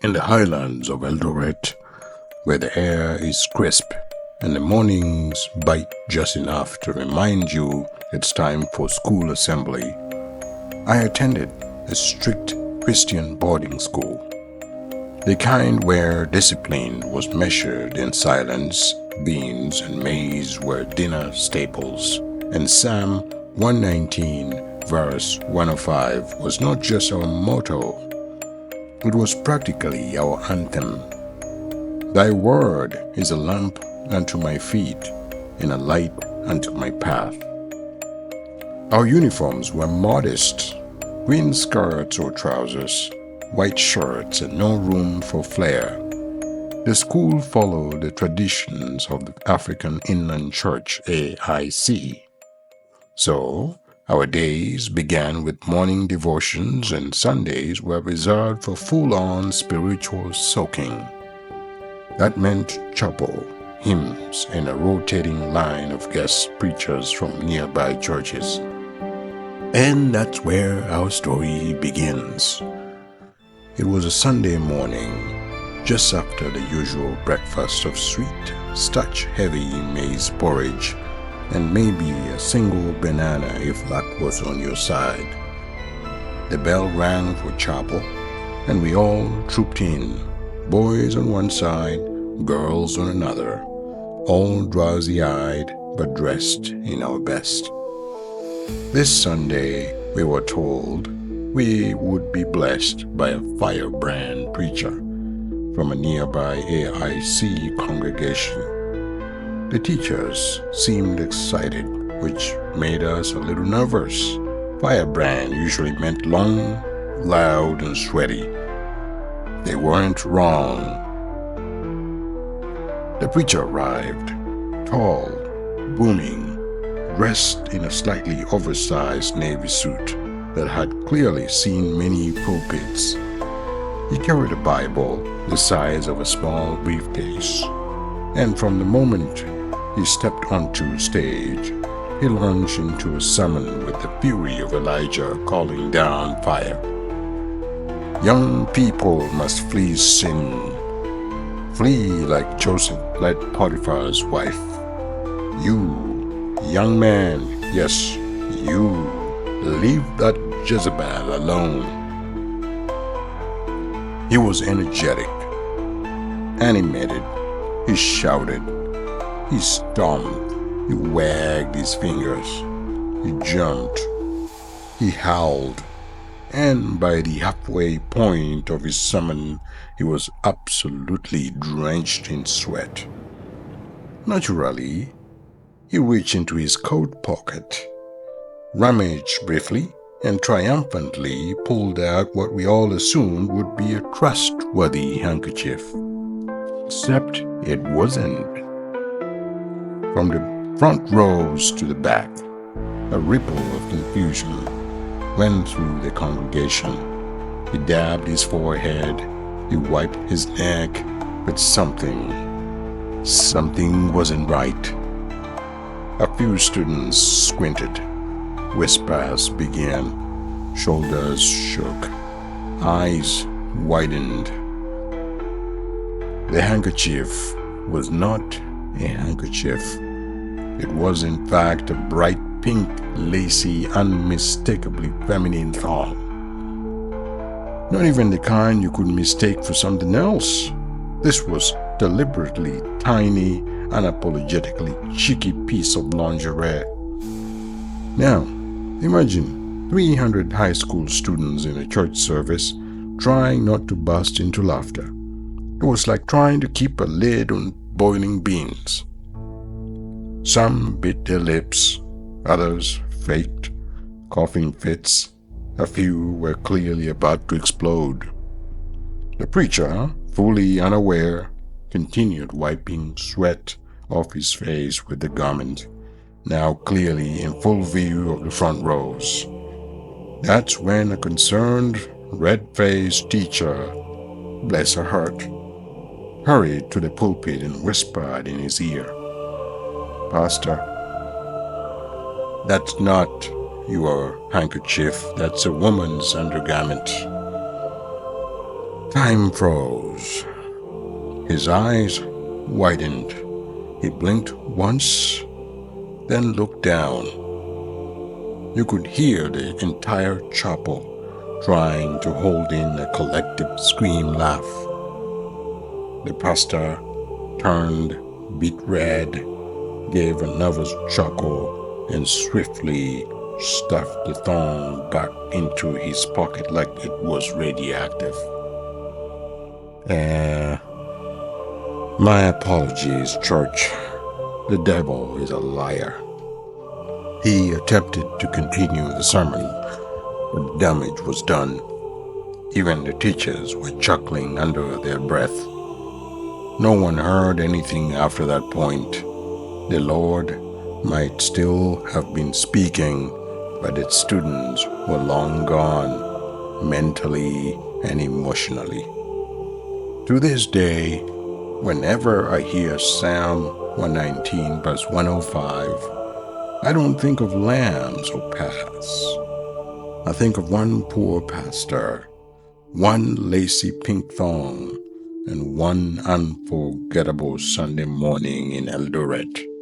In the highlands of Eldoret, where the air is crisp and the mornings bite just enough to remind you it's time for school assembly, I attended a strict Christian boarding school. The kind where discipline was measured in silence, beans and maize were dinner staples, and Psalm 119 verse 105 was not just our motto, it was practically our anthem. Thy word is a lamp unto my feet and a light unto my path. Our uniforms were modest, green skirts or trousers, white shirts, and no room for flair. The school followed the traditions of the African Inland Church, A.I.C. So, our days began with morning devotions and Sundays were reserved for full-on spiritual soaking. That meant chapel, hymns, and a rotating line of guest preachers from nearby churches. And that's where our story begins. It was a Sunday morning, just after the usual breakfast of sweet, starch-heavy maize porridge, and maybe a single banana if luck was on your side. The bell rang for chapel, and we all trooped in, boys on one side, girls on another, all drowsy-eyed but dressed in our best. This Sunday, we were told we would be blessed by a firebrand preacher from a nearby A.I.C congregation. The teachers seemed excited, which made us a little nervous. Firebrand usually meant long, loud, and sweaty. They weren't wrong. The preacher arrived, tall, booming, dressed in a slightly oversized navy suit that had clearly seen many pulpits. He carried a Bible the size of a small briefcase, and from the moment he stepped onto stage, he launched into a sermon with the fury of Elijah calling down fire. Young people must flee sin. Flee like Joseph fled Potiphar's wife. You, young man, yes, you, leave that Jezebel alone. He was energetic, animated. He shouted. He stomped, he wagged his fingers, he jumped, he howled, and by the halfway point of his sermon, he was absolutely drenched in sweat. Naturally, he reached into his coat pocket, rummaged briefly, and triumphantly pulled out what we all assumed would be a trustworthy handkerchief. Except it wasn't. From the front rows to the back, a ripple of confusion went through the congregation. He dabbed his forehead, he wiped his neck, but something wasn't right. A few students squinted, whispers began, shoulders shook, eyes widened. The handkerchief was not a handkerchief. It was in fact a bright pink, lacy, unmistakably feminine thong. Not even the kind you could mistake for something else. This was deliberately tiny, unapologetically cheeky piece of lingerie. Now, imagine 300 high school students in a church service trying not to burst into laughter. It was like trying to keep a lid on boiling beans. Some bit their lips, others faked coughing fits. A few were clearly about to explode. The preacher, fully unaware, continued wiping sweat off his face with the garment, now clearly in full view of the front rows. That's when a concerned, red-faced teacher, bless her heart, hurried to the pulpit and whispered in his ear, "Pastor, that's not your handkerchief, that's a woman's undergarment." Time froze. His eyes widened. He blinked once, then looked down. You could hear the entire chapel trying to hold in a collective scream laugh. The pastor turned, beet red, gave a nervous chuckle, and swiftly stuffed the thong back into his pocket like it was radioactive. My apologies, church. The devil is a liar. He attempted to continue the sermon, but the damage was done. Even the teachers were chuckling under their breath. No one heard anything after that point. The Lord might still have been speaking, but its students were long gone, mentally and emotionally. To this day, whenever I hear Psalm 119 verse 105, I don't think of lambs or paths. I think of one poor pastor, one lacy pink thong, and one unforgettable Sunday morning in Eldoret.